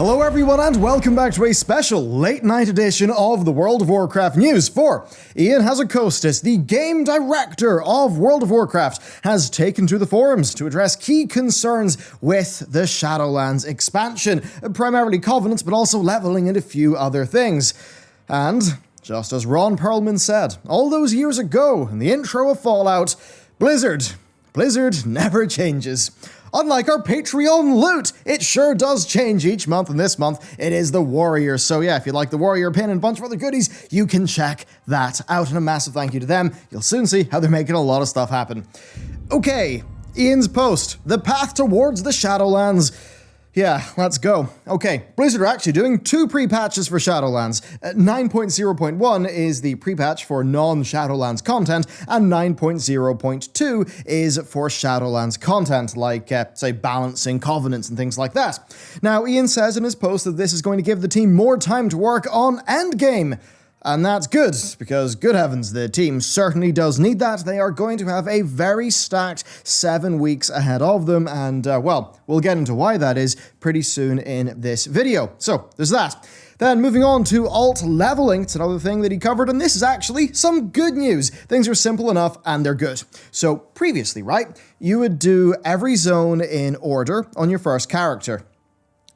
Hello everyone and welcome back to a special late night edition of the World of Warcraft news for Ian Hazzikostas, the game director of World of Warcraft, has taken to the forums to address key concerns with the Shadowlands expansion, primarily Covenants but also leveling and a few other things. And just as Ron Perlman said all those years ago in the intro of Fallout, Blizzard never changes. Unlike our Patreon loot, it sure does change each month, and this month it is the Warrior. So yeah, if you like the Warrior pin and a bunch of other goodies, you can check that out, and a massive thank you to them. You'll soon see how they're making a lot of stuff happen. Okay, Ian's post, the path towards the Shadowlands. Yeah, let's go. Okay, Blizzard are actually doing two pre-patches for Shadowlands. 9.0.1 is the pre-patch for non-Shadowlands content, and 9.0.2 is for Shadowlands content, like, say, balancing Covenants and things like that. Now, Ian says in his post that this is going to give the team more time to work on Endgame. And that's good, because good heavens, the team certainly does need that. They are going to have a very stacked 7 weeks ahead of them, and, well, we'll get into why that is pretty soon in this video. So, there's that. Then moving on to alt leveling, it's another thing that he covered, and this is actually some good news. Things are simple enough, and they're good. So, previously, right, you would do every zone in order on your first character.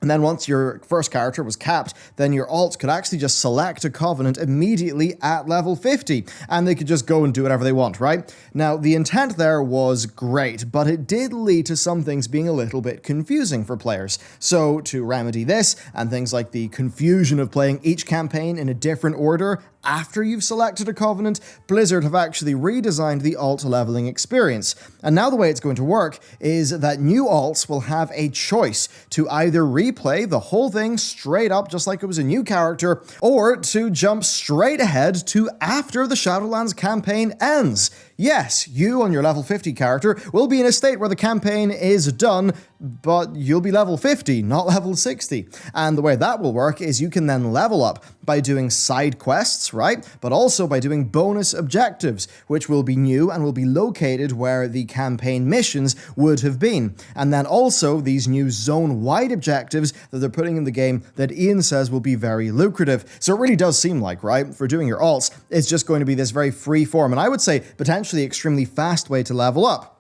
And then once your first character was capped, then your alt could actually just select a Covenant immediately at level 50, and they could just go and do whatever they want, right? Now, the intent there was great, but it did lead to some things being a little bit confusing for players. So, to remedy this, and things like the confusion of playing each campaign in a different order after you've selected a Covenant, Blizzard have actually redesigned the alt leveling experience. And now the way it's going to work is that new alts will have a choice to either replay the whole thing straight up just like it was a new character, or to jump straight ahead to after the Shadowlands campaign ends. Yes, you on your level 50 character will be in a state where the campaign is done, but you'll be level 50, not level 60. And the way that will work is you can then level up by doing side quests, right? But also by doing bonus objectives, which will be new and will be located where the campaign missions would have been. And then also these new zone-wide objectives that they're putting in the game that Ian says will be very lucrative. So it really does seem like, right, for doing your alts, it's just going to be this very free form, and I would say potentially extremely fast way to level up.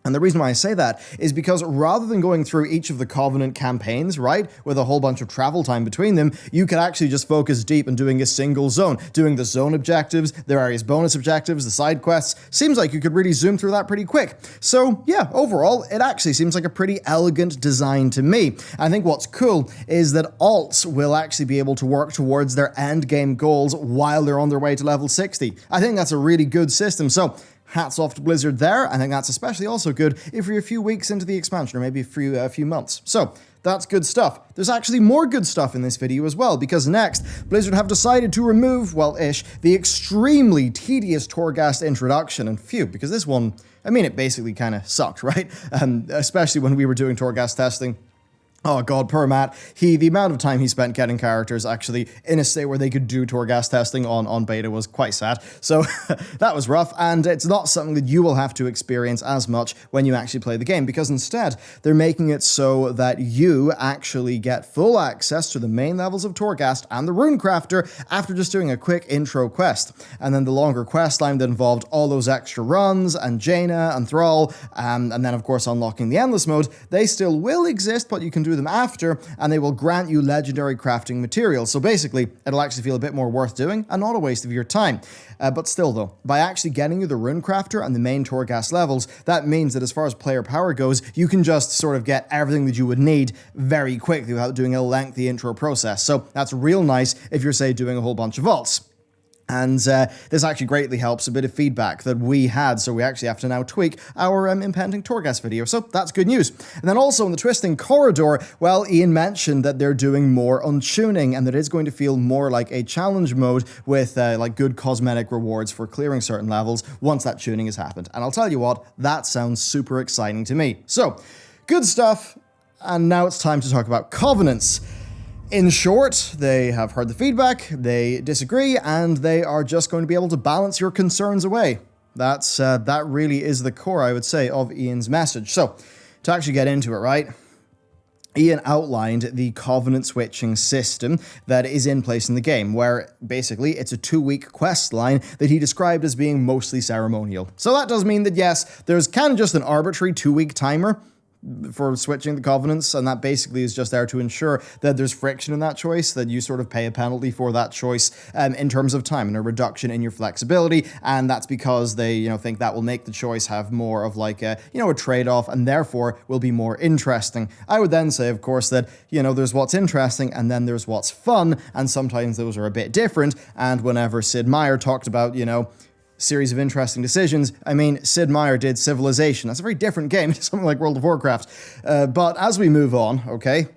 And the reason why I say that is because rather than going through each of the Covenant campaigns, right, with a whole bunch of travel time between them, you could actually just focus deep on doing a single zone, doing the zone objectives, the various bonus objectives, the side quests. Seems like you could really zoom through that pretty quick. So yeah, overall, it actually seems like a pretty elegant design to me. I think what's cool is that alts will actually be able to work towards their end game goals while they're on their way to level 60. I think that's a really good system. So hats off to Blizzard there. I think that's especially also good if you're a few weeks into the expansion, or maybe a few months. So that's good stuff. There's actually more good stuff in this video as well, because next, Blizzard have decided to remove, well-ish, the extremely tedious Torghast introduction. And phew, because this one, I mean, it basically kind of sucked, right? Especially when we were doing Torghast testing. Oh god, poor Matt. The amount of time he spent getting characters actually in a state where they could do Torghast testing on beta was quite sad. So that was rough, and it's not something that you will have to experience as much when you actually play the game, because instead they're making it so that you actually get full access to the main levels of Torghast and the Runecrafter after just doing a quick intro quest. And then the longer quest line that involved all those extra runs, and Jaina, and Thrall, and then of course unlocking the Endless mode, they still will exist, but you can do them after, and they will grant you legendary crafting materials. So basically, it'll actually feel a bit more worth doing, and not a waste of your time. But still though, by actually getting you the Runecrafter and the main Torghast levels, that means that as far as player power goes, you can just sort of get everything that you would need very quickly without doing a lengthy intro process. So that's real nice if you're, say, doing a whole bunch of alts. And this actually greatly helps a bit of feedback that we had, so we actually have to now tweak our impending Torghast video, so that's good news. And then also in the Twisting Corridor, well, Ian mentioned that they're doing more untuning, and that it's going to feel more like a challenge mode with like good cosmetic rewards for clearing certain levels once that tuning has happened. And I'll tell you what, that sounds super exciting to me. So, good stuff, and now it's time to talk about Covenants. In short, they have heard the feedback, they disagree, and they are just going to be able to balance your concerns away. That really is the core, I would say, of Ian's message. So, to actually get into it, right? Ian outlined the Covenant switching system that is in place in the game, where basically it's a 2-week quest line that he described as being mostly ceremonial. So that does mean that yes, there's kind of just an arbitrary 2-week timer for switching the Covenants, and that basically is just there to ensure that there's friction in that choice, that you sort of pay a penalty for that choice in terms of time and a reduction in your flexibility, and that's because they, think that will make the choice have more of like a, a trade-off, and therefore will be more interesting. I would then say, of course, that, there's what's interesting and then there's what's fun, and sometimes those are a bit different, and whenever Sid Meier talked about, series of interesting decisions. I mean, Sid Meier did Civilization. That's a very different game to something like World of Warcraft. But as we move on, okay,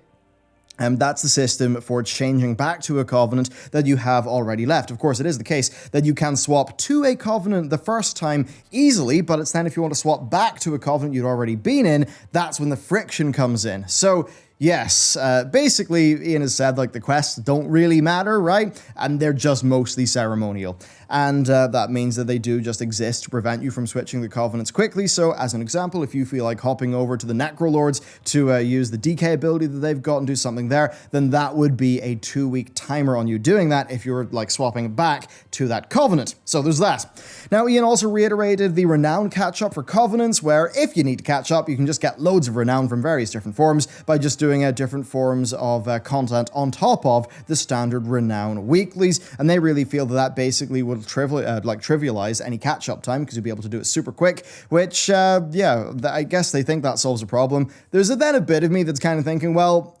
that's the system for changing back to a Covenant that you have already left. Of course, it is the case that you can swap to a Covenant the first time easily, but it's then if you want to swap back to a Covenant you'd already been in, that's when the friction comes in. So yes, basically, Ian has said, the quests don't really matter, right? And they're just mostly ceremonial. And that means that they do just exist to prevent you from switching the Covenants quickly. So, as an example, if you feel like hopping over to the Necrolords to use the DK ability that they've got and do something there, then that would be a 2-week timer on you doing that if you're, swapping back to that Covenant. So there's that. Now, Ian also reiterated the Renown catch-up for Covenants, where if you need to catch up, you can just get loads of Renown from various different forms by just doing different forms of content on top of the standard Renown weeklies, and they really feel that basically would trivialize any catch-up time because you'll be able to do it super quick, which, I guess they think that solves a problem. There's then a bit of me that's kind of thinking, well,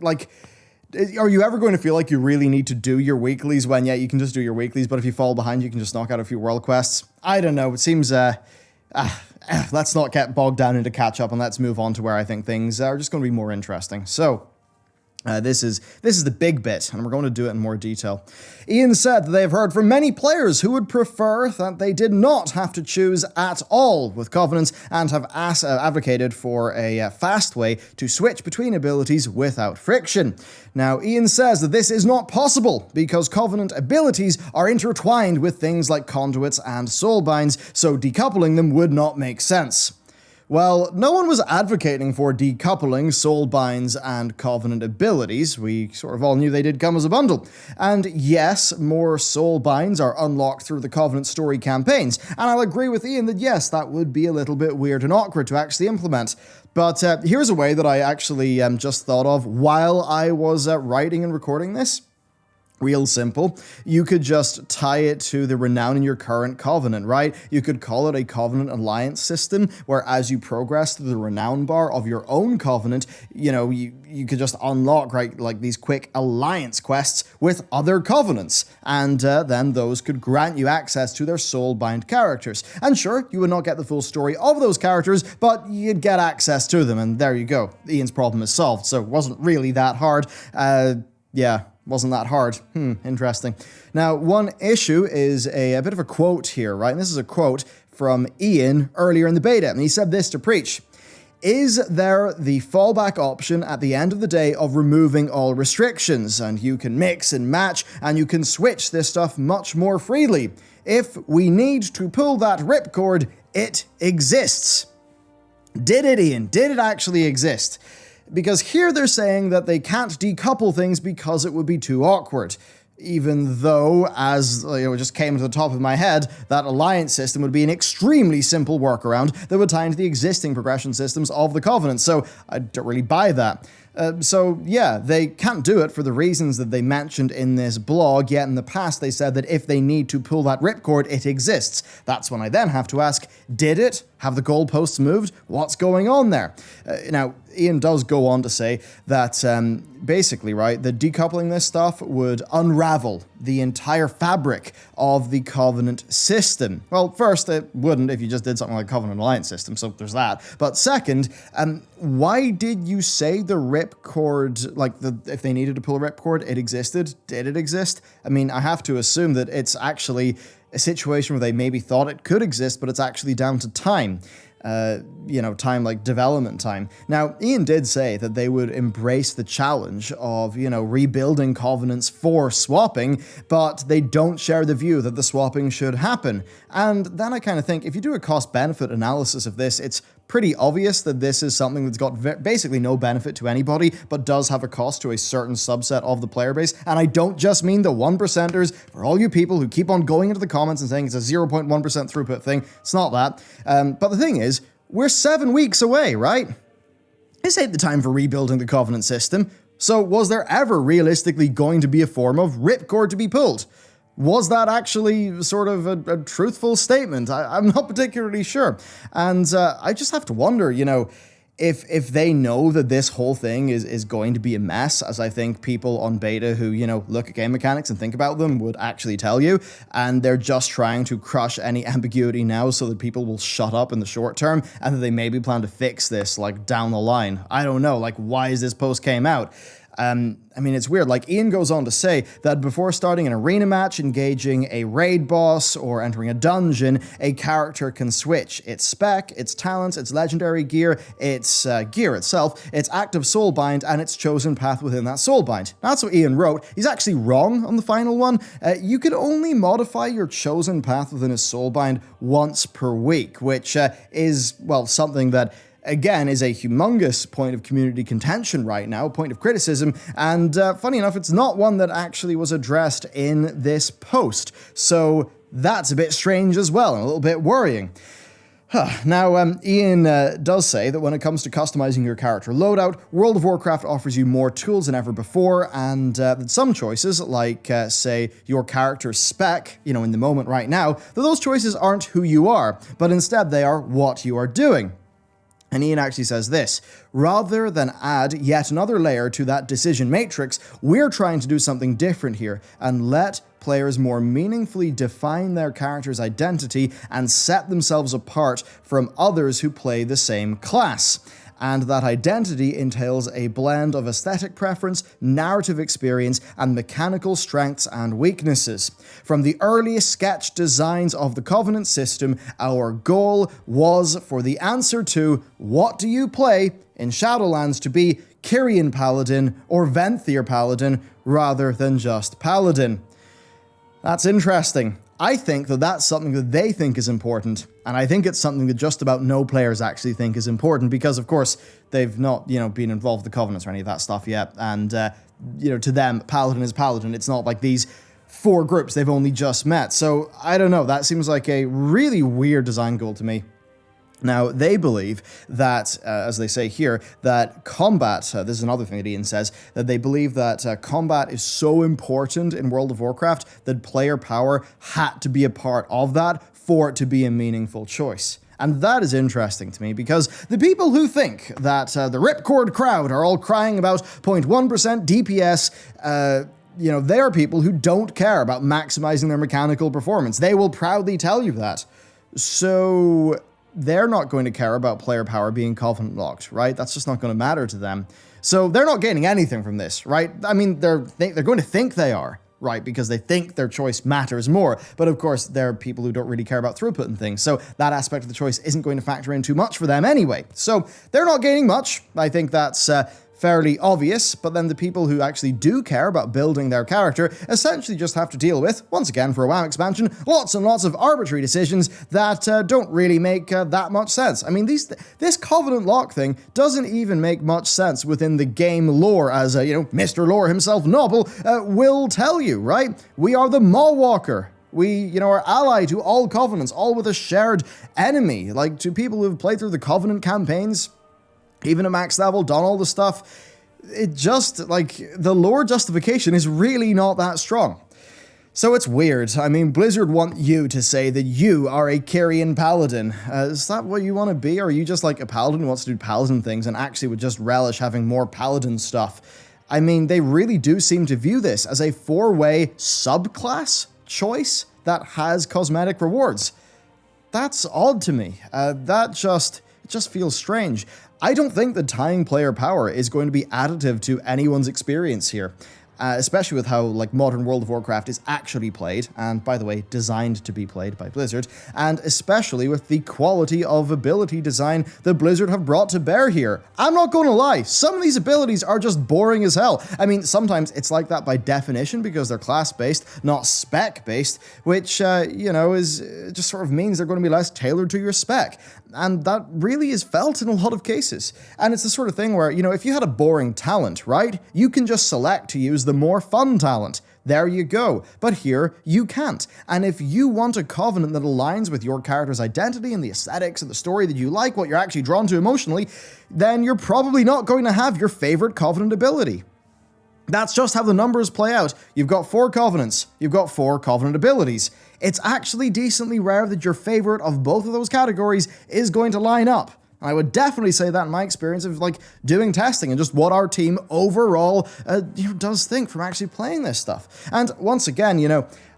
are you ever going to feel like you really need to do your weeklies when, you can just do your weeklies, but if you fall behind, you can just knock out a few world quests? I don't know. It seems, let's not get bogged down into catch-up, and let's move on to where I think things are just going to be more interesting. So, this is the big bit, and we're going to do it in more detail. Ian said that they have heard from many players who would prefer that they did not have to choose at all with Covenants, and have advocated for a fast way to switch between abilities without friction. Now, Ian says that this is not possible because Covenant abilities are intertwined with things like conduits and soulbinds, so decoupling them would not make sense. Well, no one was advocating for decoupling soulbinds and Covenant abilities. We sort of all knew they did come as a bundle. And yes, more soulbinds are unlocked through the Covenant story campaigns, and I'll agree with Ian that yes, that would be a little bit weird and awkward to actually implement. But here's a way that I actually just thought of while I was writing and recording this. Real simple. You could just tie it to the renown in your current Covenant, right? You could call it a Covenant alliance system, where as you progress through the renown bar of your own Covenant, you could just unlock, right, these quick alliance quests with other Covenants, and then those could grant you access to their soulbind characters. And sure, you would not get the full story of those characters, but you'd get access to them, and there you go. Ian's problem is solved, so it wasn't really that hard. Wasn't that hard. Interesting. Now, one issue is a bit of a quote here, right? And this is a quote from Ian earlier in the beta, and he said this to Preach. Is there the fallback option at the end of the day of removing all restrictions, and you can mix and match, and you can switch this stuff much more freely? If we need to pull that ripcord, it exists. Did it, Ian? Did it actually exist? Because here they're saying that they can't decouple things because it would be too awkward. Even though, as it just came to the top of my head, that alliance system would be an extremely simple workaround that would tie into the existing progression systems of the Covenant, so I don't really buy that. They can't do it for the reasons that they mentioned in this blog, yet in the past they said that if they need to pull that ripcord, it exists. That's when I then have to ask, did it? Have the goalposts moved? What's going on there? Now, Ian does go on to say that basically, right, that decoupling this stuff would unravel the entire fabric of the Covenant system. Well, first, it wouldn't if you just did something like Covenant Alliance system, so there's that. But second, why did you say the ripcord, if they needed to pull a ripcord, it existed? Did it exist? I mean, I have to assume that it's actually a situation where they maybe thought it could exist, but it's actually down to time. Time like development time. Now, Ian did say that they would embrace the challenge of, rebuilding Covenants for swapping, but they don't share the view that the swapping should happen. And then I kind of think, if you do a cost-benefit analysis of this, it's pretty obvious that this is something that's got basically no benefit to anybody, but does have a cost to a certain subset of the player base. And I don't just mean the 1%ers. For all you people who keep on going into the comments and saying it's a 0.1% throughput thing, it's not that. But the thing is, we're 7 weeks away, right? This ain't the time for rebuilding the Covenant system. So was there ever realistically going to be a form of Ripcord to be pulled? Was that actually sort of a truthful statement? I'm not particularly sure. And I just have to wonder, you know, if they know that this whole thing is going to be a mess, as I think people on beta who, you know, look at game mechanics and think about them would actually tell you, and they're just trying to crush any ambiguity now so that people will shut up in the short term, and that they maybe plan to fix this, like, down the line. I don't know, like, why is this post came out? I mean, it's weird. Like, Ian goes on to say that before starting an arena match, engaging a raid boss, or entering a dungeon, a character can switch its spec, its talents, its legendary gear, its gear itself, its active soulbind, and its chosen path within that soulbind. That's what Ian wrote. He's actually wrong on the final one. You can only modify your chosen path within a soulbind once per week, which is, well, something that again, is a humongous point of community contention right now, point of criticism, and funny enough, it's not one that actually was addressed in this post, so that's a bit strange as well, and a little bit worrying. Now, Ian does say that when it comes to customizing your character loadout, World of Warcraft offers you more tools than ever before, and that some choices, like, say, your character's spec, you know, in the moment right now, that those choices aren't who you are, but instead they are what you are doing. And Ian actually says this: rather than add yet another layer to that decision matrix, we're trying to do something different here and let players more meaningfully define their character's identity and set themselves apart from others who play the same class. And that identity entails a blend of aesthetic preference, narrative experience, and mechanical strengths and weaknesses. From the earliest sketch designs of the Covenant system, our goal was for the answer to what do you play in Shadowlands to be Kyrian Paladin or Venthyr Paladin rather than just Paladin. That's interesting. I think that that's something that they think is important, and I think it's something that just about no players actually think is important because, of course, they've not, you know, been involved with the Covenants or any of that stuff yet, and, you know, to them, Paladin is Paladin. It's not like these 4 groups they've only just met, so I don't know, that seems like a really weird design goal to me. Now, they believe that, as they say here, that combat, this is another thing that Ian says, that they believe that combat is so important in World of Warcraft that player power had to be a part of that for it to be a meaningful choice. And that is interesting to me because the people who think that the Ripcord crowd are all crying about 0.1% DPS, you know, they are people who don't care about maximizing their mechanical performance. They will proudly tell you that. So they're not going to care about player power being Covenant locked, right? That's just not going to matter to them. So they're not gaining anything from this, right? I mean, they're going to think they are, right? Because they think their choice matters more. But of course, there are people who don't really care about throughput and things. So that aspect of the choice isn't going to factor in too much for them anyway. So they're not gaining much. I think that's fairly obvious, but then the people who actually do care about building their character essentially just have to deal with, once again for a WoW expansion, lots and lots of arbitrary decisions that don't really make that much sense. I mean, this Covenant lock thing doesn't even make much sense within the game lore, as, you know, Mr. Lore himself, Noble, will tell you, right? We are the Mawwalker. We, you know, are allied to all Covenants, all with a shared enemy. Like, to people who've played through the Covenant campaigns, even at max level, done all the stuff, it just, like, the lore justification is really not that strong. So it's weird. I mean, Blizzard want you to say that you are a Kyrian Paladin. Is that what you want to be? Or are you just like a Paladin who wants to do Paladin things and actually would just relish having more Paladin stuff? I mean, they really do seem to view this as a 4-way subclass choice that has cosmetic rewards. That's odd to me. It just feels strange. I don't think that tying player power is going to be additive to anyone's experience here. Especially with how, like, modern World of Warcraft is actually played, and, by the way, designed to be played by Blizzard, and especially with the quality of ability design that Blizzard have brought to bear here. I'm not going to lie, some of these abilities are just boring as hell. I mean, sometimes it's like that by definition because they're class-based, not spec-based, which, you know, just sort of means they're going to be less tailored to your spec. And that really is felt in a lot of cases. And it's the sort of thing where, if you had a boring talent, right, you can just select to use the more fun talent. There you go. But here, you can't. And if you want a Covenant that aligns with your character's identity and the aesthetics and the story that you like, what you're actually drawn to emotionally, then you're probably not going to have your favorite Covenant ability. That's just how the numbers play out. You've got 4 Covenants. You've got 4 Covenant abilities. It's actually decently rare that your favorite of both of those categories is going to line up. I would definitely say that in my experience of doing testing and just what our team overall does think from actually playing this stuff. And once again,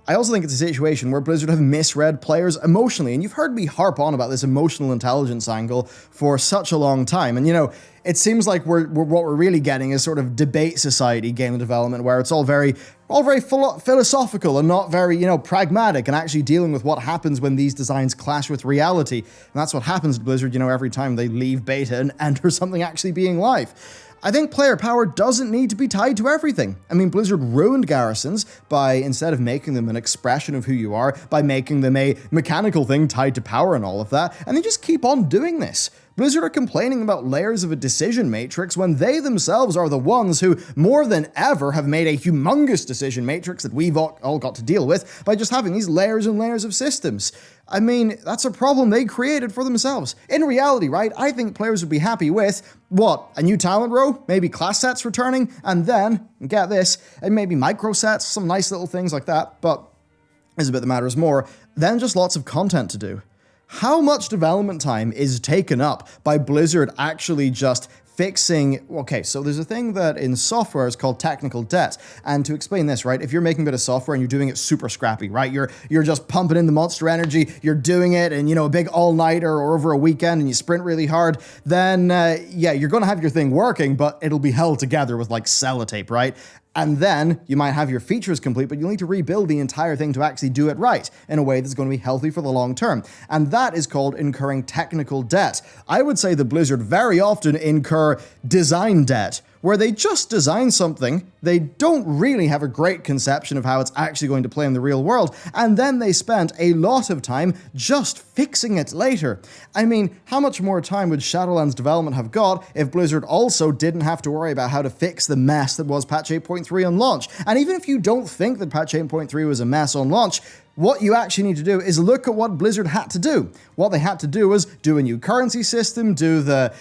I also think it's a situation where Blizzard have misread players emotionally, and you've heard me harp on about this emotional intelligence angle for such a long time, and it seems like what we're really getting is sort of debate society game development, where it's all very philosophical and not very, pragmatic and actually dealing with what happens when these designs clash with reality. And that's what happens to Blizzard, every time they leave beta and enter something actually being live. I think player power doesn't need to be tied to everything. I mean, Blizzard ruined garrisons by, instead of making them an expression of who you are, by making them a mechanical thing tied to power and all of that, and they just keep on doing this. Blizzard are complaining about layers of a decision matrix when they themselves are the ones who, more than ever, have made a humongous decision matrix that we've all got to deal with by just having these layers and layers of systems. I mean, that's a problem they created for themselves. In reality, right, I think players would be happy with, what, a new talent row, maybe class sets returning, and then, get this, and maybe micro sets, some nice little things like that, but here's a bit that matters more, then just lots of content to do. How much development time is taken up by Blizzard actually just fixing... Okay, so there's a thing that in software is called technical debt. And to explain this, right, if you're making a bit of software and you're doing it super scrappy, right, you're just pumping in the monster energy, you're doing it in, a big all-nighter or over a weekend and you sprint really hard, then, you're going to have your thing working, but it'll be held together with, sellotape, right? And then you might have your features complete, but you'll need to rebuild the entire thing to actually do it right in a way that's going to be healthy for the long term. And that is called incurring technical debt. I would say that Blizzard very often incur design debt, where they just design something, they don't really have a great conception of how it's actually going to play in the real world, and then they spent a lot of time just fixing it later. I mean, how much more time would Shadowlands development have got if Blizzard also didn't have to worry about how to fix the mess that was patch 8.3 on launch? And even if you don't think that patch 8.3 was a mess on launch, what you actually need to do is look at what Blizzard had to do. What they had to do was do a new currency system, do the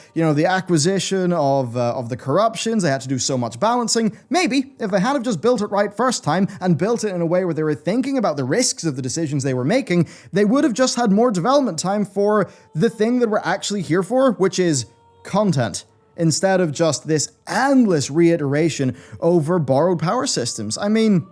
acquisition of the corruptions. They had to do so much balancing. Maybe if they had have just built it right first time and built it in a way where they were thinking about the risks of the decisions they were making, they would have just had more development time for the thing that we're actually here for, which is content, instead of just this endless reiteration over borrowed power systems. I mean,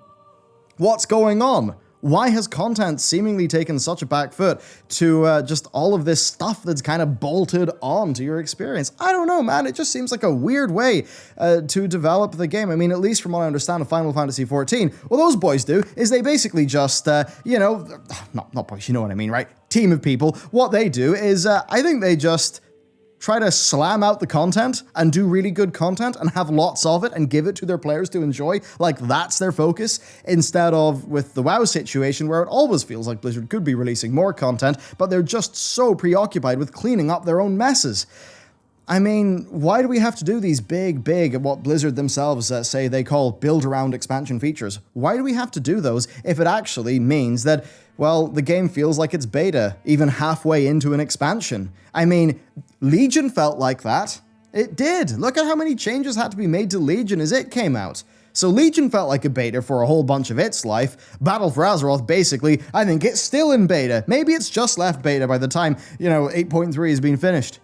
what's going on? Why has content seemingly taken such a back foot to just all of this stuff that's kind of bolted on to your experience? I don't know, man. It just seems like a weird way to develop the game. I mean, at least from what I understand of Final Fantasy XIV, what those boys do is they basically just, not boys, you know what I mean, right? Team of people. What they do is, I think they just try to slam out the content and do really good content and have lots of it and give it to their players to enjoy. Like, that's their focus, instead of with the WoW situation where it always feels like Blizzard could be releasing more content, but they're just so preoccupied with cleaning up their own messes. I mean, why do we have to do these big, what Blizzard themselves say they call build-around expansion features? Why do we have to do those if it actually means that, well, the game feels like it's beta, even halfway into an expansion? I mean, Legion felt like that. It did. Look at how many changes had to be made to Legion as it came out. So Legion felt like a beta for a whole bunch of its life. Battle for Azeroth, basically, I think it's still in beta. Maybe it's just left beta by the time, 8.3 has been finished.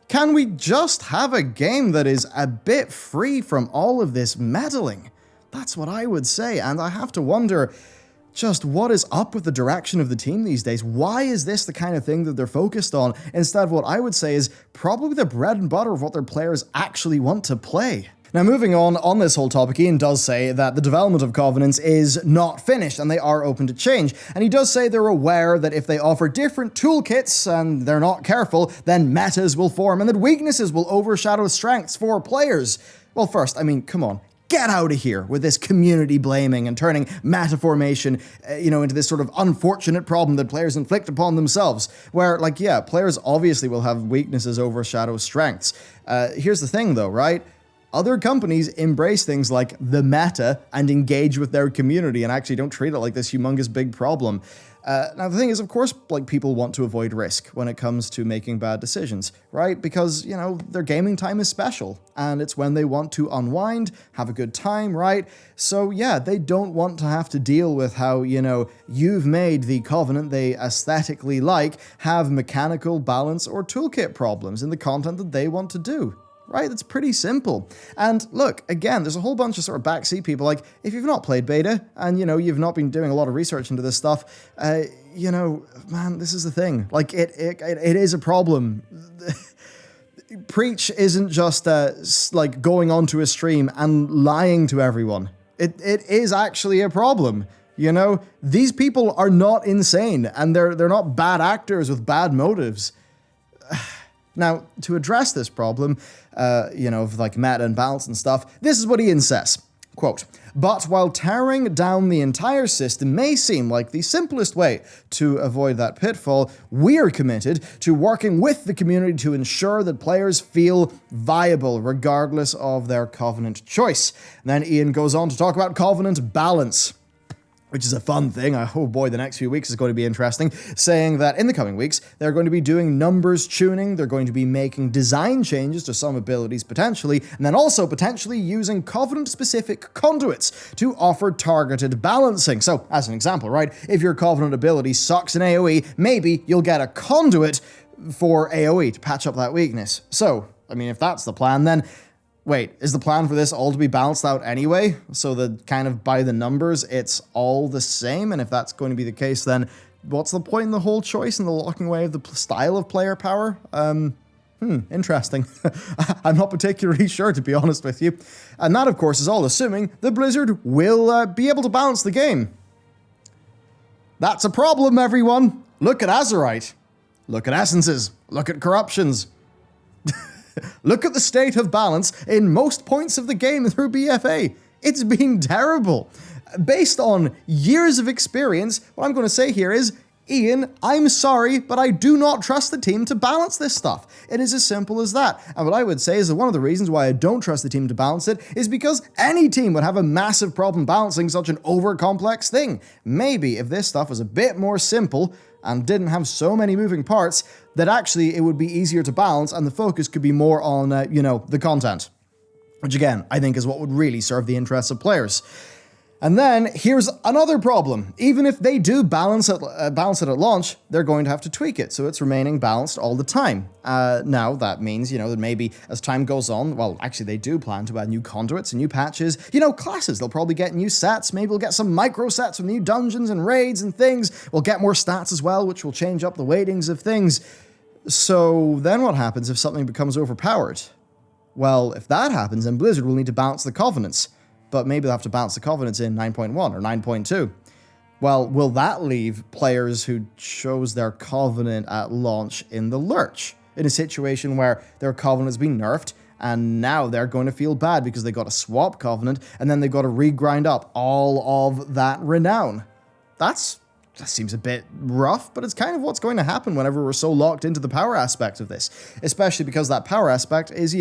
Can we just have a game that is a bit free from all of this meddling? That's what I would say, and I have to wonder just what is up with the direction of the team these days. Why is this the kind of thing that they're focused on, instead of what I would say is probably the bread and butter of what their players actually want to play? Now, moving on this whole topic, Ian does say that the development of Covenants is not finished and they are open to change. And he does say they're aware that if they offer different toolkits and they're not careful, then metas will form and that weaknesses will overshadow strengths for players. Well, first, I mean, come on. get out of here with this community blaming and turning meta formation, into this sort of unfortunate problem that players inflict upon themselves, where, like, yeah, players obviously will have weaknesses overshadow strengths. Here's the thing, though, right? Other companies embrace things like the meta and engage with their community and actually don't treat it like this humongous big problem. Now, the thing is, of course, like, people want to avoid risk when it comes to making bad decisions, right? Because, their gaming time is special, and it's when they want to unwind, have a good time, right? So, yeah, they don't want to have to deal with how, you've made the Covenant they aesthetically like have mechanical, balance, or toolkit problems in the content that they want to do. Right, that's pretty simple. And look, again, there's a whole bunch of sort of backseat people, like, if you've not played beta, and, you've not been doing a lot of research into this stuff, man, this is the thing. Like, it is a problem. Preach isn't just, like, going onto a stream and lying to everyone. It is actually a problem. These people are not insane, and they're not bad actors with bad motives. Now, to address this problem, of like meta and balance and stuff, this is what Ian says. Quote, "But while tearing down the entire system may seem like the simplest way to avoid that pitfall, we're committed to working with the community to ensure that players feel viable regardless of their Covenant choice." And then Ian goes on to talk about Covenant balance, which is a fun thing. Oh boy, the next few weeks is going to be interesting, saying that in the coming weeks, they're going to be doing numbers tuning, they're going to be making design changes to some abilities potentially, and then also potentially using Covenant-specific conduits to offer targeted balancing. So, as an example, right, if your Covenant ability sucks in AoE, maybe you'll get a conduit for AoE to patch up that weakness. So, I mean, if that's the plan, then wait, is the plan for this all to be balanced out anyway? So that kind of by the numbers, it's all the same? And if that's going to be the case, then what's the point in the whole choice and the locking away of the style of player power? Interesting. I'm not particularly sure, to be honest with you. And that, of course, is all assuming that Blizzard will be able to balance the game. That's a problem, everyone. Look at Azerite. Look at Essences. Look at Corruptions. Look at the state of balance in most points of the game through BFA. It's been terrible. Based on years of experience, what I'm going to say here is, Ian, I'm sorry, but I do not trust the team to balance this stuff. It is as simple as that. And what I would say is that one of the reasons why I don't trust the team to balance it is because any team would have a massive problem balancing such an over-complex thing. Maybe if this stuff was a bit more simple and didn't have so many moving parts, that actually it would be easier to balance and the focus could be more on, the content. Which again, I think is what would really serve the interests of players. And then here's another problem. Even if they do balance it at launch, they're going to have to tweak it, so it's remaining balanced all the time. Now, that means, that maybe as time goes on, well, actually they do plan to add new conduits and new patches. Classes, they'll probably get new sets. Maybe we'll get some micro sets with new dungeons and raids and things. We'll get more stats as well, which will change up the weightings of things. So then what happens if something becomes overpowered? Well, if that happens, then Blizzard will need to balance the Covenants. But maybe they'll have to balance the Covenants in 9.1 or 9.2. Well, will that leave players who chose their Covenant at launch in the lurch? In a situation where their Covenant has been nerfed, and now they're going to feel bad because they got to swap Covenant, and then they got to regrind up all of that renown. That seems a bit rough, but it's kind of what's going to happen whenever we're so locked into the power aspect of this. Especially because that power aspect is,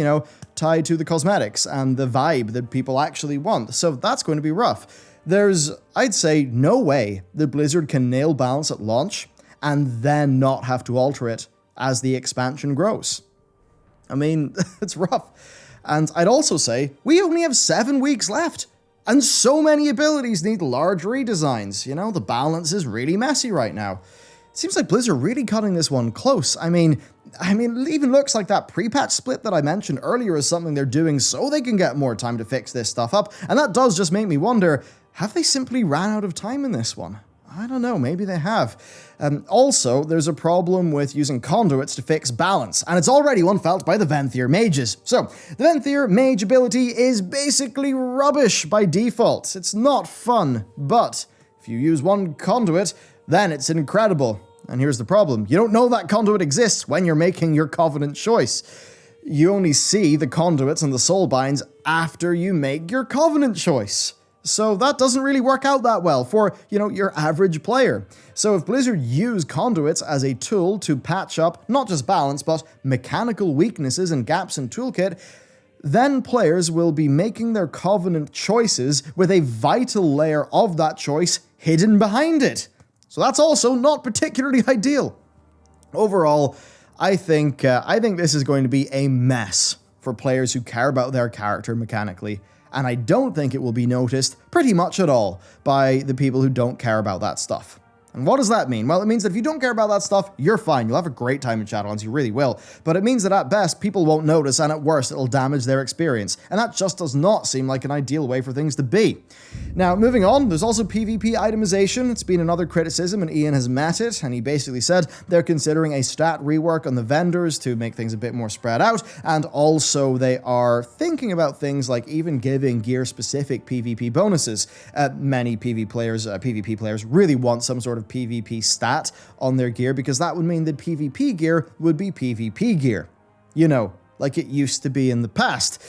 tied to the cosmetics and the vibe that people actually want. So that's going to be rough. There's, I'd say, no way that Blizzard can nail balance at launch and then not have to alter it as the expansion grows. I mean, it's rough. And I'd also say, we only have 7 weeks left. And so many abilities need large redesigns. The balance is really messy right now. It seems like Blizzard really cutting this one close. I mean, it even looks like that pre-patch split that I mentioned earlier is something they're doing so they can get more time to fix this stuff up. And that does just make me wonder, have they simply ran out of time in this one? I don't know, maybe they have. Also, there's a problem with using conduits to fix balance, and it's already one felt by the Venthyr mages. So, the Venthyr mage ability is basically rubbish by default. It's not fun, but if you use one conduit, then it's incredible. And here's the problem. You don't know that conduit exists when you're making your Covenant choice. you only see the conduits and the soulbinds after you make your Covenant choice. So that doesn't really work out that well for, your average player. So if Blizzard use conduits as a tool to patch up not just balance, but mechanical weaknesses and gaps in toolkit, then players will be making their Covenant choices with a vital layer of that choice hidden behind it. So that's also not particularly ideal. Overall, I think this is going to be a mess for players who care about their character mechanically. And I don't think it will be noticed pretty much at all by the people who don't care about that stuff. And what does that mean? Well, it means that if you don't care about that stuff, you're fine. You'll have a great time in Shadowlands, you really will. But it means that at best, people won't notice, and at worst, it'll damage their experience. And that just does not seem like an ideal way for things to be. Now, moving on, there's also PvP itemization. It's been another criticism, and Ian has met it, and he basically said they're considering a stat rework on the vendors to make things a bit more spread out, and also they are thinking about things like even giving gear-specific PvP bonuses. Many PvP players really want some sort of PvP stat on their gear, because that would mean that PvP gear would be PvP gear. Like it used to be in the past.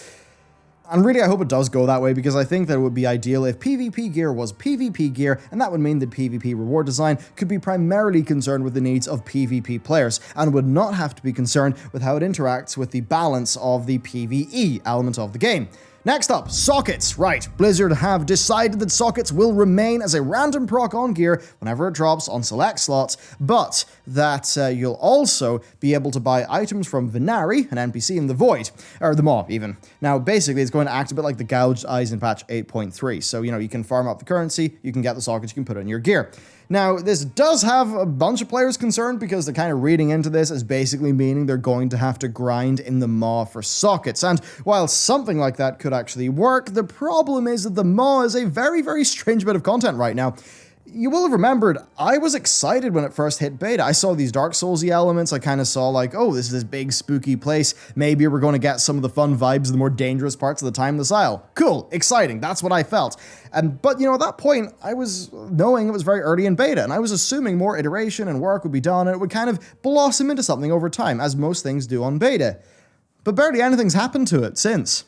And really, I hope it does go that way, because I think that it would be ideal if PvP gear was PvP gear, and that would mean that PvP reward design could be primarily concerned with the needs of PvP players, and would not have to be concerned with how it interacts with the balance of the PvE element of the game. Next up, sockets. Right, Blizzard have decided that sockets will remain as a random proc on gear whenever it drops on select slots, but that you'll also be able to buy items from Venari, an NPC in the Void, or the Maw even. Now, basically, it's going to act a bit like the Gouged Eyes in patch 8.3, so, you can farm up the currency, you can get the sockets, you can put it in your gear. Now, this does have a bunch of players concerned, because they're kind of reading into this as basically meaning they're going to have to grind in the Maw for sockets. And while something like that could actually work, the problem is that the Maw is a very, very strange bit of content right now. You will have remembered, I was excited when it first hit beta. I saw these Dark Souls-y elements. I kind of saw like, oh, this is this big spooky place. Maybe we're going to get some of the fun vibes of the more dangerous parts of the Time of the Isle. Cool, exciting, that's what I felt. But at that point, I was knowing it was very early in beta, and I was assuming more iteration and work would be done, and it would kind of blossom into something over time, as most things do on beta. But barely anything's happened to it since.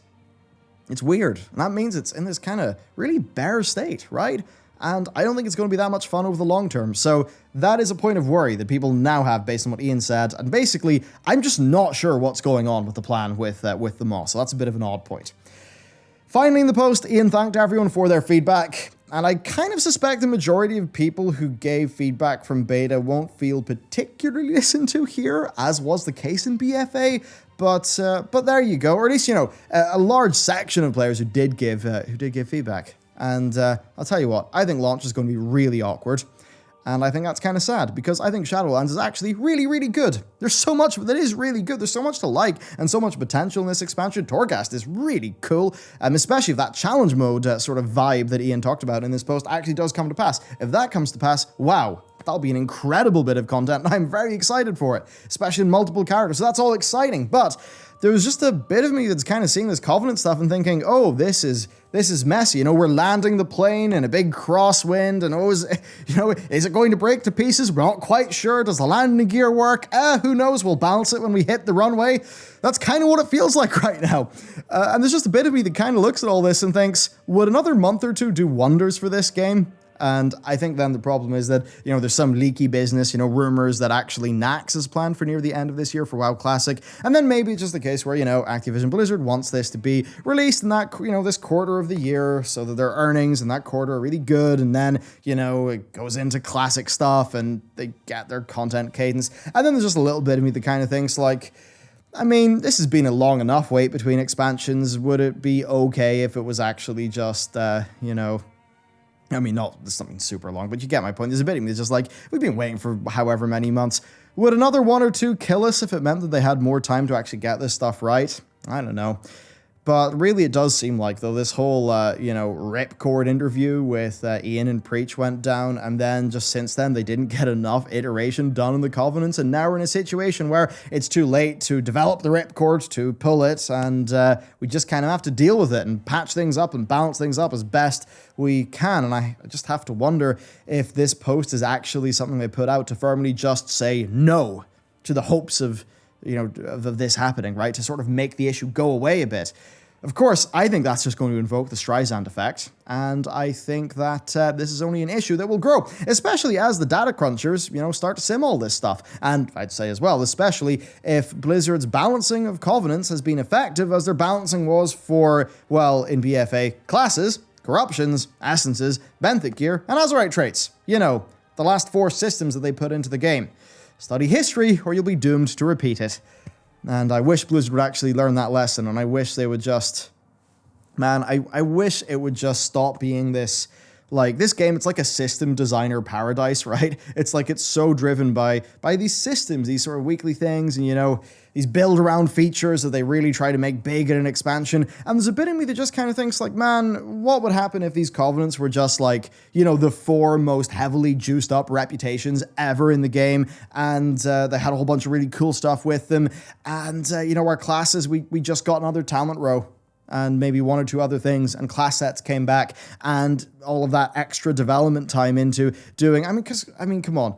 It's weird, and that means it's in this kind of really bare state, right? And I don't think it's going to be that much fun over the long term. So that is a point of worry that people now have based on what Ian said. And basically, I'm just not sure what's going on with the plan with the Maw. So that's a bit of an odd point. Finally, in the post, Ian thanked everyone for their feedback. And I kind of suspect the majority of people who gave feedback from beta won't feel particularly listened to here, as was the case in BFA. But there you go. Or at least, a large section of players who did give feedback. And I'll tell you what, I think launch is going to be really awkward. And I think that's kind of sad, because I think Shadowlands is actually really, really good. There's so much that is really good. There's so much to like, and so much potential in this expansion. Torghast is really cool, especially if that challenge mode sort of vibe that Ian talked about in this post actually does come to pass. If that comes to pass, wow, that'll be an incredible bit of content, and I'm very excited for it, especially in multiple characters. So that's all exciting, but there was just a bit of me that's kind of seeing this Covenant stuff and thinking, oh, this is messy. We're landing the plane in a big crosswind, and is it going to break to pieces? We're not quite sure. Does the landing gear work? Who knows? We'll balance it when we hit the runway. That's kind of what it feels like right now. And there's just a bit of me that kind of looks at all this and thinks, would another month or two do wonders for this game? And I think then the problem is that, there's some leaky business, rumors that actually Nax is planned for near the end of this year for WoW Classic. And then maybe it's just the case where, Activision Blizzard wants this to be released in that, this quarter of the year, so that their earnings in that quarter are really good. And then, it goes into classic stuff and they get their content cadence. And then there's just a little bit of me that kind of thinks like, this has been a long enough wait between expansions. Would it be okay if it was actually just, not something super long, but you get my point. There's a bit of me that's just like, we've been waiting for however many months. Would another one or two kill us if it meant that they had more time to actually get this stuff right? I don't know. But really, it does seem like, though, this whole, Ripcord interview with Ian and Preach went down, and then just since then, they didn't get enough iteration done in the Covenants, and now we're in a situation where it's too late to develop the Ripcord, to pull it, and we just kind of have to deal with it and patch things up and balance things up as best we can. And I just have to wonder if this post is actually something they put out to firmly just say no to the hopes of of this happening, right? To sort of make the issue go away a bit. Of course, I think that's just going to invoke the Streisand effect, and I think that this is only an issue that will grow, especially as the data crunchers, start to sim all this stuff. And I'd say as well, especially if Blizzard's balancing of covenants has been effective as their balancing was for, well, in BFA, classes, corruptions, essences, benthic gear, and Azerite traits. The last 4 systems that they put into the game. Study history, or you'll be doomed to repeat it. And I wish Blizzard would actually learn that lesson, and I wish they would just... Man, I wish it would just stop being this... Like, this game, it's like a system designer paradise, right? It's like it's so driven by these systems, these sort of weekly things, and, these build-around features that they really try to make big in an expansion. And there's a bit in me that just kind of thinks, like, man, what would happen if these covenants were just, like, the 4 most heavily juiced-up reputations ever in the game, and they had a whole bunch of really cool stuff with them, and, our classes, we just got another talent row, and maybe 1 or 2 other things, and class sets came back, and all of that extra development time into doing... come on.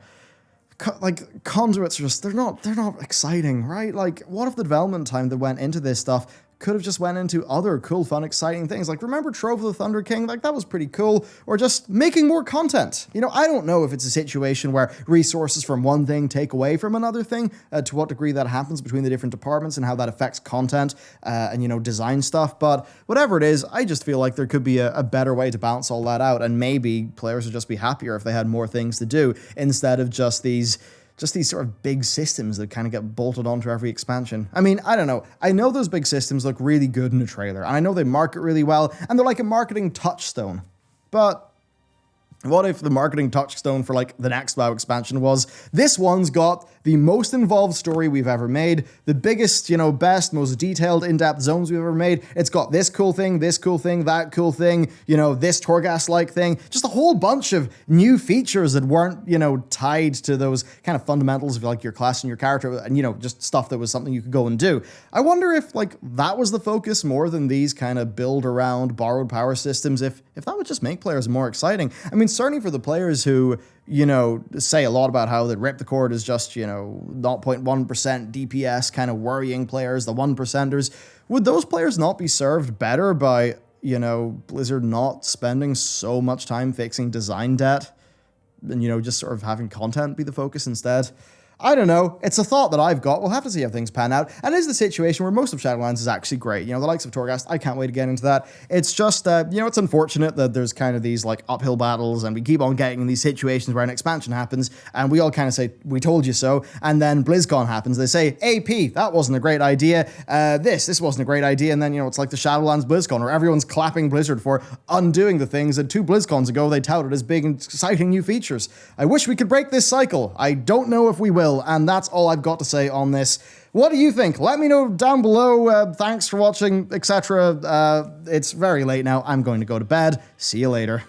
Conduits are just... They're not exciting, right? Like, what if the development time that went into this stuff could have just went into other cool, fun, exciting things? Like, remember Trove of the Thunder King? Like, that was pretty cool. Or just making more content. I don't know if it's a situation where resources from one thing take away from another thing, to what degree that happens between the different departments and how that affects content, and, design stuff. But whatever it is, I just feel like there could be a better way to balance all that out, and maybe players would just be happier if they had more things to do, instead of just these sort of big systems that kind of get bolted onto every expansion. I don't know. I know those big systems look really good in a trailer, and I know they market really well, and they're like a marketing touchstone. But what if the marketing touchstone for, like, the next WoW expansion was, this one's got the most involved story we've ever made, the biggest, best, most detailed, in-depth zones we've ever made. It's got this cool thing, that cool thing, this Torghast-like thing. Just a whole bunch of new features that weren't, tied to those kind of fundamentals of, like, your class and your character, and, just stuff that was something you could go and do. I wonder if, like, that was the focus more than these kind of build-around borrowed power systems, if that would just make players more exciting. Certainly for the players who, say a lot about how the Ripcord is just, 0.1% DPS kind of worrying players, the 1%ers. Would those players not be served better by, Blizzard not spending so much time fixing design debt and, just sort of having content be the focus instead? I don't know. It's a thought that I've got. We'll have to see how things pan out. And it is the situation where most of Shadowlands is actually great. The likes of Torghast, I can't wait to get into that. It's just, it's unfortunate that there's kind of these, like, uphill battles, and we keep on getting in these situations where an expansion happens, and we all kind of say, we told you so, and then BlizzCon happens. They say, AP, that wasn't a great idea. This wasn't a great idea. And then, it's like the Shadowlands BlizzCon, where everyone's clapping Blizzard for undoing the things that 2 BlizzCons ago they touted as big and exciting new features. I wish we could break this cycle. I don't know if we will. And that's all I've got to say on this. What do you think? Let me know down below. Thanks for watching, etc. It's very late now. I'm going to go to bed. See you later.